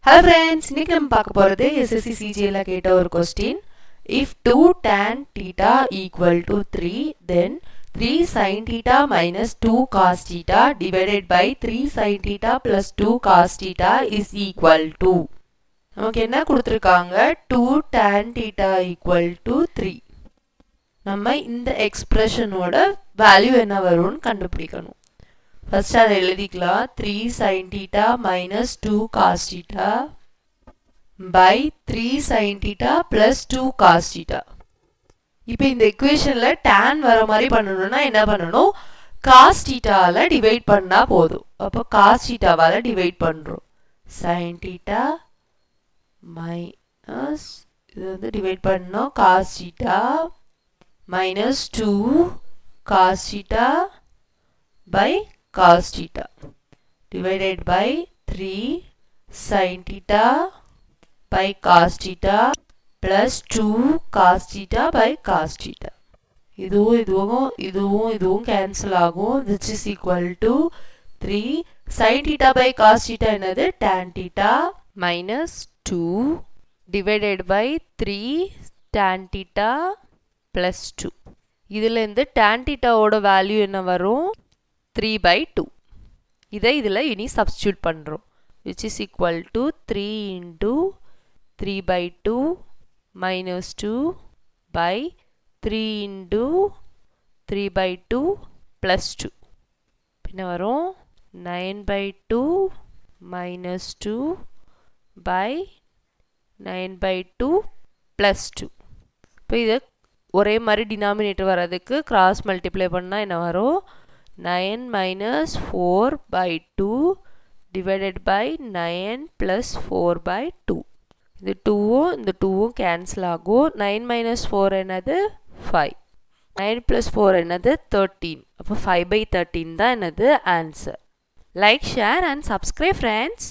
Hello friends, இன்னைக்கு நம்ம பார்க்க போறது SSC CGL கேட்ட ஒரு question. If 2 tan theta equal to 3, then 3 sin theta minus 2 cos theta divided by 3 sin theta plus 2 cos theta is equal to. நமக்கு என்ன கொடுத்திருக்காங்க? 2 tan theta equal to 3. நம்ம இந்த எக்ஸ்பிரஷனோட வேல்யூ என்ன வரும்னு கண்டுபிடிக்கணும். First அதை எழுதிக்கலாம் 3 sin theta minus 2 cos theta by 3 sin theta plus 2 cos theta. இப்போ இந்த equationல tan வர மாதிரி பண்ணணும்னா என்ன பண்ணணும்? cos theta ல டிவைட் பண்ணா போதும். அப்போ cos theta வால டிவைட் பண்றோம். sin theta minus இது வந்து டிவைட் பண்ணோம் cos theta minus 2 cos theta by cos theta divided by 3 sin theta by cos theta plus 2 cos theta by cos theta. இதுவும் cancel ஆகும். This is equal to 3 sin theta by cos theta என்னது tan theta minus 2 divided by 3 tan theta plus 2. இதில் இருந்து tan theta ஓட value என்ன வரும்? 3 by 2. இதை இதில் இனி substitute பண்ணுறோம். Which is equal to 3 into 3 by 2 minus 2 by 3 into 3 by 2 plus 2. பின்ன வரும் 9 by 2 minus 2 by 9 by 2 plus 2. இப்போ இது ஒரே மாதிரி டினாமினேட்டர் வரதுக்கு கிராஸ் மல்டிப்ளை பண்ணால் என்ன வரும்? 9 minus 4 by 2 divided by 9 plus 4 by 2. இது 2வும் இந்த 2வும் cancel ஆகும். 9 minus 4 என்னது 5. 9 plus 4 என்னது 13. அப்போ 5 by 13 தான் என்னது answer. Like, share and subscribe friends.